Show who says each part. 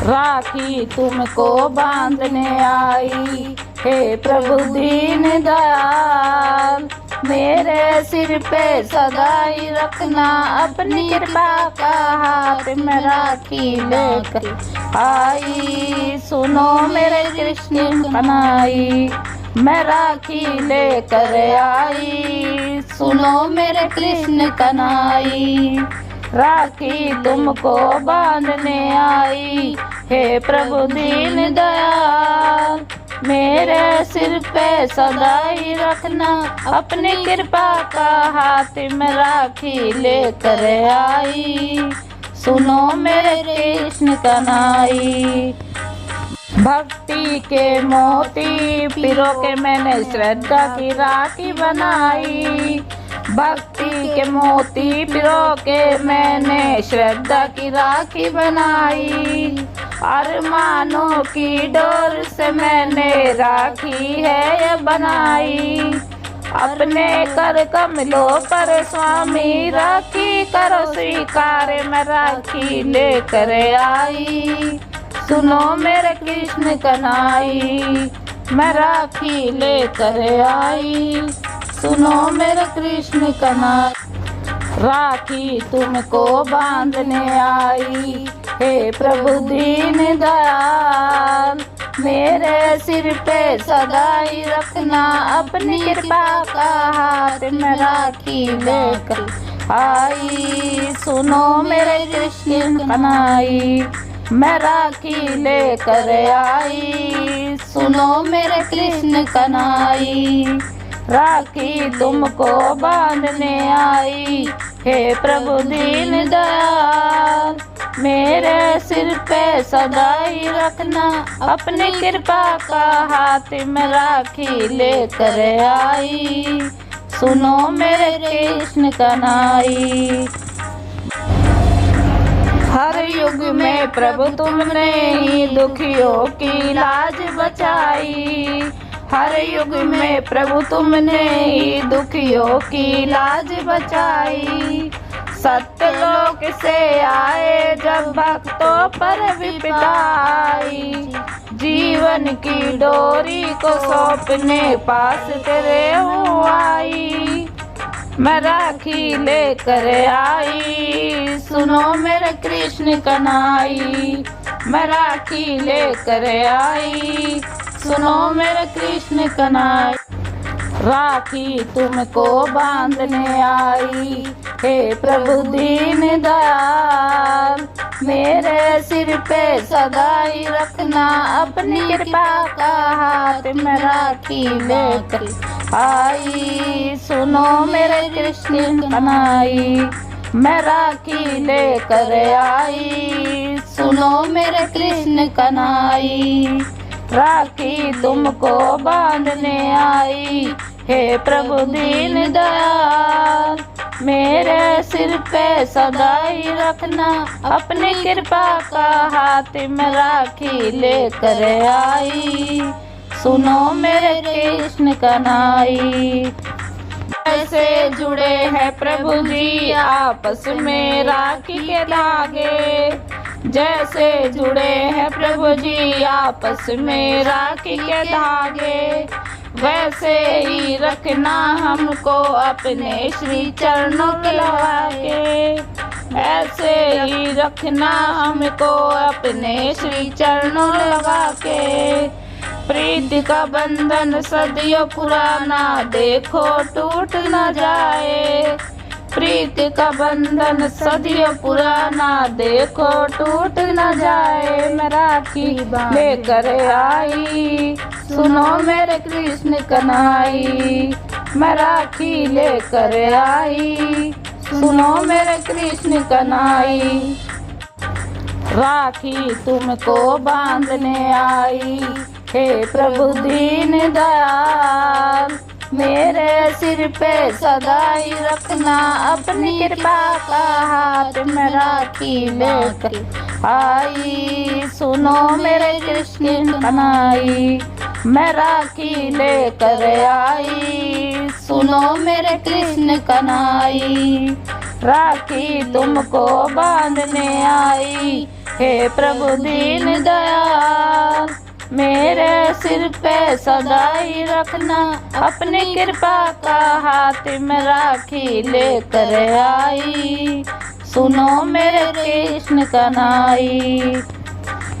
Speaker 1: राखी तुमको बांधने आई, हे प्रभु दीन दयाल। मेरे सिर पे सदाई रखना अपनी कृपा का हाथ, मैं राखी लेकर आई। सुनो मेरे कृष्ण कन्हैया, मैं राखी लेकर आई। सुनो मेरे कृष्ण कन्हैया, राखी तुमको बांधने आई, हे प्रभु दीन दयाल। मेरे सिर पे सदाई रखना अपनी कृपा का हाथ, मैं राखी लेकर आई। सुनो मेरे कृष्ण कन्हैया, भक्ति के मोती पिरो के मैंने श्रद्धा की राखी बनाई। भक्ति के मोती पिरो के मैंने श्रद्धा की राखी बनाई। अरमानों की डोर से मैंने राखी है बनाई। अपने कर कमलों पर स्वामी राखी करो स्वीकार, मैं राखी लेकर आई। सुनो मेरे कृष्ण कन्हैया, मैं राखी लेकर आई। सुनो मेरे कृष्ण कन्हैया, राखी तुमको बांधने आई, हे प्रभु दीन दयाल। मेरे सिर पे सदाई रखना अपनी कृपा का हाथ, मैं राखी लेकर आई। सुनो मेरे कृष्ण कन्हैया, मैं राखी लेकर आई। सुनो मेरे कृष्ण कन्हैया, राखी तुमको बांधने आई, हे प्रभु दीन दयाल। मेरे सिर पे सदाई रखना अपनी कृपा का हाथ, मैं राखी लेकर आई। सुनो मेरे कृष्ण कन्हैया, हर युग में प्रभु तुमने ही दुखियों की लाज बचाई। हर युग में प्रभु तुमने ही दुखियों की लाज बचाई। सत्यलोक से आए जब भक्तों पर विपदा आई, जीवन की डोरी को सौंपने पास तेरे हूँ आई, मैं राखी लेकर आई। सुनो मेरे कृष्ण कन्हैया, मैं राखी लेकर आई। सुनो मेरे कृष्ण कन्हैया, राखी तुमको बांधने आई, हे प्रभु दीन दयाल। मेरे सिर पे सदाई रखना अपनी कृपा का हाथ, मैं राखी लेकर आई। सुनो मेरे कृष्ण कन्हैया, मैं राखी लेकर आई। सुनो मेरे कृष्ण कन्हैया, राखी तुमको बांधने आई, हे प्रभु दीन दयाल। मेरे सिर पे सदाई रखना अपनी कृपा का हाथ, मैं राखी लेकर आई। सुनो मेरे कृष्ण कन्हैया, ऐसे जुड़े हैं प्रभु जी आपस में राखी के धागे। जैसे जुड़े हैं प्रभु जी आपस में राखी के धागे, वैसे ही रखना हमको अपने श्री चरणों के लगा के। ऐसे ही रखना हमको अपने श्री चरणों लगा के। प्रीति का बंधन सदियों पुराना देखो टूट न जाए। प्रीति का बंधन सदियों पुराना देखो टूट न जाए, मैं राखी लेकर आई। सुनो मेरे कृष्ण कन्हैया, मैं राखी लेकर आई। सुनो मेरे कृष्ण कन्हैया, राखी तुमको बांधने आई, हे प्रभु दीन दयाल। मेरे सिर पे सदाई रखना अपनी कृपा का हाथ, मैं राखी लेकर आई। सुनो मेरे कृष्ण कन्हैया, मैं राखी लेकर आई। सुनो मेरे कृष्ण कन्हैया, राखी तुमको बांधने आई, हे प्रभु दीन दयाल, मेरे सिर पे सदा ही रखना अपनी कृपा का हाथ में राखी लेकर आई, सुनो मेरे कृष्ण कन्हैया।